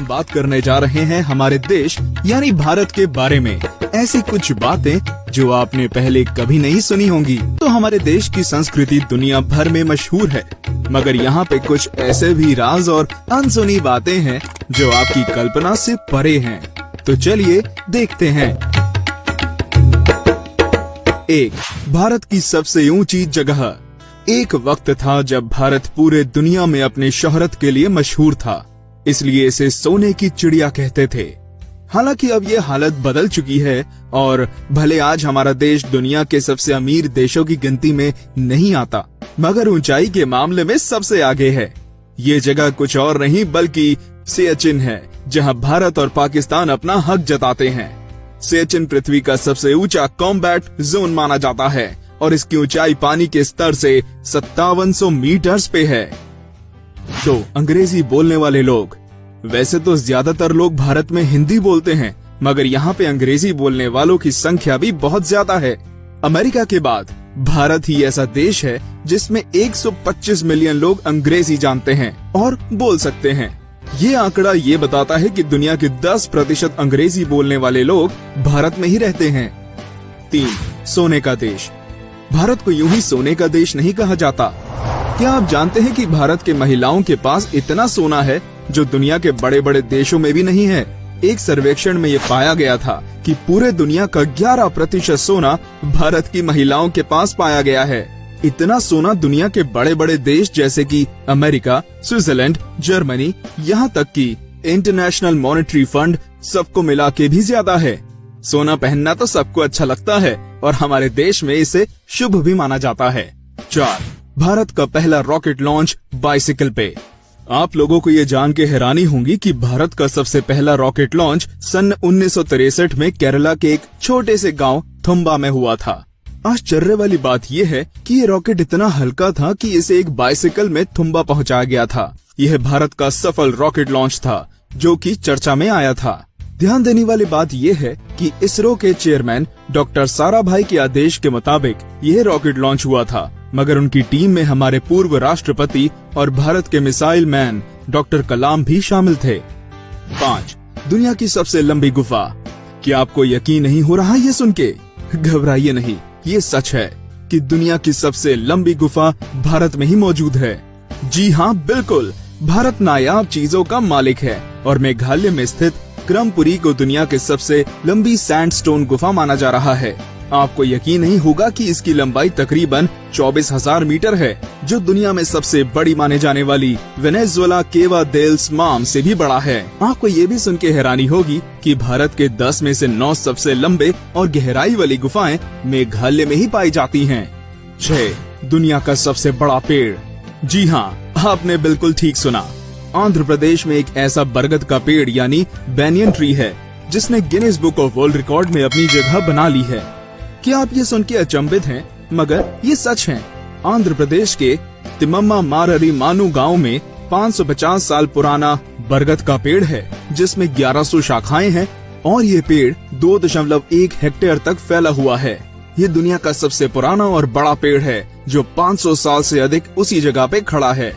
हम बात करने जा रहे हैं हमारे देश यानी भारत के बारे में। ऐसी कुछ बातें जो आपने पहले कभी नहीं सुनी होंगी। तो हमारे देश की संस्कृति दुनिया भर में मशहूर है, मगर यहाँ पे कुछ ऐसे भी राज और अनसुनी बातें हैं जो आपकी कल्पना से परे हैं। तो चलिए देखते हैं। 1. भारत की सबसे ऊंची जगह। एक वक्त था जब भारत पूरे दुनिया में अपने शोहरत के लिए मशहूर था, इसलिए इसे सोने की चिड़िया कहते थे। हालांकि अब ये हालत बदल चुकी है और भले आज हमारा देश दुनिया के सबसे अमीर देशों की गिनती में नहीं आता, मगर ऊंचाई के मामले में सबसे आगे है। ये जगह कुछ और नहीं बल्कि सियाचिन है, जहां भारत और पाकिस्तान अपना हक जताते हैं। सियाचिन पृथ्वी का सबसे ऊंचा कॉम्बैट जोन माना जाता है और इसकी ऊंचाई पानी के स्तर से 5700 मीटर्स पे है। 2. अंग्रेजी बोलने वाले लोग। वैसे तो ज्यादातर लोग भारत में हिंदी बोलते हैं, मगर यहाँ पे अंग्रेजी बोलने वालों की संख्या भी बहुत ज्यादा है। अमेरिका के बाद भारत ही ऐसा देश है जिसमें 125 मिलियन लोग अंग्रेजी जानते हैं और बोल सकते हैं। ये आंकड़ा ये बताता है कि दुनिया के 10% अंग्रेजी बोलने वाले लोग भारत में ही रहते हैं। 3. सोने का देश। भारत को यूं ही सोने का देश नहीं कहा जाता। क्या आप जानते हैं कि भारत के महिलाओं के पास इतना सोना है जो दुनिया के बड़े बड़े देशों में भी नहीं है। एक सर्वेक्षण में ये पाया गया था कि पूरे दुनिया का 11% सोना भारत की महिलाओं के पास पाया गया है। इतना सोना दुनिया के बड़े बड़े देश जैसे कि अमेरिका, स्विट्जरलैंड, जर्मनी, यहाँ तक कि इंटरनेशनल मॉनेटरी फंड सबको मिला के भी ज्यादा है। सोना पहनना तो सबको अच्छा लगता है और हमारे देश में इसे शुभ भी माना जाता है। 4. भारत का पहला रॉकेट लॉन्च बाइसिकल पे। आप लोगों को ये जान के हैरानी होगी कि भारत का सबसे पहला रॉकेट लॉन्च सन 1963 में केरला के एक छोटे से गांव थुम्बा में हुआ था। आश्चर्य वाली बात यह है कि ये रॉकेट इतना हल्का था कि इसे एक बाइसिकल में थुम्बा पहुंचाया गया था। यह भारत का सफल रॉकेट लॉन्च था जो कि चर्चा में आया था। ध्यान देने वाली बात यह है कि इसरो के चेयरमैन डॉक्टर साराभाई के आदेश के मुताबिक यह रॉकेट लॉन्च हुआ था, मगर उनकी टीम में हमारे पूर्व राष्ट्रपति और भारत के मिसाइल मैन डॉक्टर कलाम भी शामिल थे। 5. दुनिया की सबसे लंबी गुफा। क्या आपको यकीन नहीं हो रहा ये सुन के? घबराइए नहीं, ये सच है कि दुनिया की सबसे लंबी गुफा भारत में ही मौजूद है। जी हाँ, बिल्कुल। भारत नायाब चीजों का मालिक है और मेघालय में स्थित क्रमपुरी को दुनिया के सबसे लंबी सैंडस्टोन गुफा माना जा रहा है। आपको यकीन नहीं होगा कि इसकी लंबाई तकरीबन 24,000 मीटर है, जो दुनिया में सबसे बड़ी माने जाने वाली वेनेजुएला केवा देल्स माम से भी बड़ा है। आपको ये भी सुन के हैरानी होगी कि भारत के 10 में से 9 सबसे लंबे और गहराई वाली गुफाएं मेघालय में ही पाई जाती हैं। 6. दुनिया का सबसे बड़ा पेड़। जी हाँ, आपने बिल्कुल ठीक सुना। आंध्र प्रदेश में एक ऐसा बरगद का पेड़ यानी बैनियन ट्री है जिसने Guinness book of world record में अपनी जगह बना ली है। क्या आप ये सुन के अचंभित हैं? मगर ये सच है। आंध्र प्रदेश के तिम्मम्मा माररी मानू गांव में 550 साल पुराना बरगद का पेड़ है जिसमें 1100 शाखाएं हैं और ये पेड़ 2.1 हेक्टेयर तक फैला हुआ है। ये दुनिया का सबसे पुराना और बड़ा पेड़ है जो 500 साल से अधिक उसी जगह पे खड़ा है।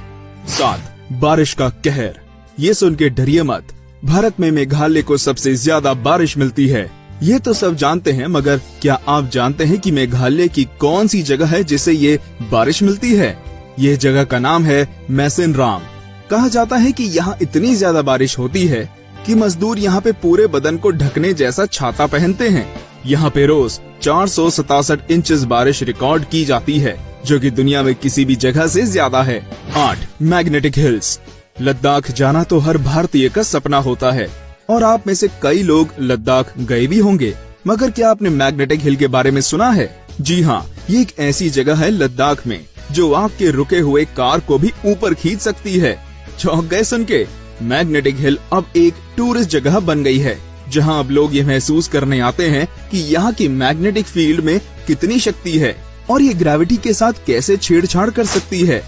7. बारिश का कहर। ये सुन के डरिए मत, भारत में मेघालय को सबसे ज्यादा बारिश मिलती है। ये तो सब जानते हैं, मगर क्या आप जानते हैं कि मेघालय की कौन सी जगह है जिसे ये बारिश मिलती है? ये जगह का नाम है मैसिनराम। कहा जाता है कि यहाँ इतनी ज्यादा बारिश होती है कि मजदूर यहाँ पे पूरे बदन को ढकने जैसा छाता पहनते हैं। यहाँ पे रोज 467 इंचेस बारिश रिकॉर्ड की जाती है, जो कि दुनिया में किसी भी जगह से ज्यादा है। 8. Magnetic hills. लद्दाख जाना तो हर भारतीय का सपना होता है और आप में से कई लोग लद्दाख गए भी होंगे, मगर क्या आपने मैग्नेटिक हिल के बारे में सुना है? जी हाँ, ये एक ऐसी जगह है लद्दाख में जो आपके रुके हुए कार को भी ऊपर खींच सकती है। चौंक गए सुन के? मैग्नेटिक हिल अब एक टूरिस्ट जगह बन गई है जहाँ अब लोग ये महसूस करने आते हैं कि यहाँ की मैग्नेटिक फील्ड में कितनी शक्ति है और ये ग्रेविटी के साथ कैसे छेड़छाड़ कर सकती है।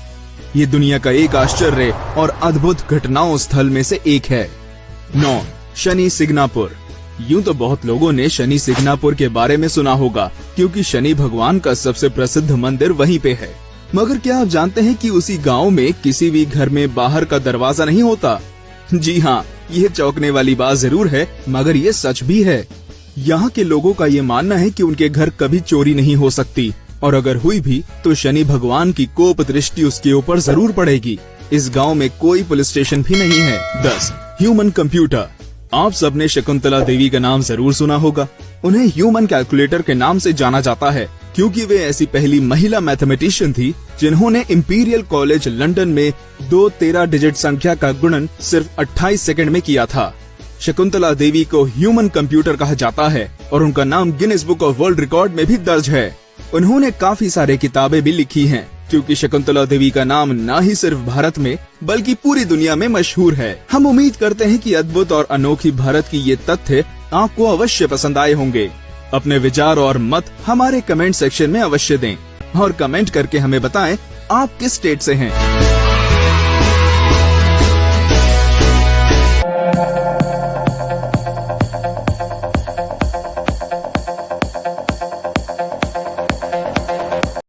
ये दुनिया का एक आश्चर्य और अद्भुत घटनाओं स्थल में से एक है। 9. शनि सिग्नापुर। यूं तो बहुत लोगों ने शनि सिग्नापुर के बारे में सुना होगा क्योंकि शनि भगवान का सबसे प्रसिद्ध मंदिर वहीं पे है, मगर क्या आप जानते हैं कि उसी गांव में किसी भी घर में बाहर का दरवाजा नहीं होता? जी हाँ, ये चौंकने वाली बात जरूर है, मगर ये सच भी है। यहाँ के लोगों का ये मानना है कि उनके घर कभी चोरी नहीं हो सकती, और अगर हुई भी तो शनि भगवान की कोप दृष्टि उसके ऊपर जरूर पड़ेगी। इस गांव में कोई पुलिस स्टेशन भी नहीं है। 10. Human computer. आप सबने शकुंतला देवी का नाम जरूर सुना होगा। उन्हें ह्यूमन कैलकुलेटर के नाम से जाना जाता है, क्योंकि वे ऐसी पहली महिला मैथमेटिशियन थी जिन्होंने इंपीरियल कॉलेज लंदन में 2 13 डिजिट संख्या का गुणन सिर्फ 28 सेकंड में किया था। शकुंतला देवी को ह्यूमन कंप्यूटर कहा जाता है और उनका नाम Guinness book of world record में भी दर्ज है। उन्होंने काफी सारे किताबें भी लिखी हैं, क्योंकि शकुंतला देवी का नाम न ही सिर्फ भारत में बल्कि पूरी दुनिया में मशहूर है। हम उम्मीद करते हैं कि अद्भुत और अनोखी भारत की ये तथ्य आपको अवश्य पसंद आए होंगे। अपने विचार और मत हमारे कमेंट सेक्शन में अवश्य दें और कमेंट करके हमें बताएं आप किस स्टेट से हैं।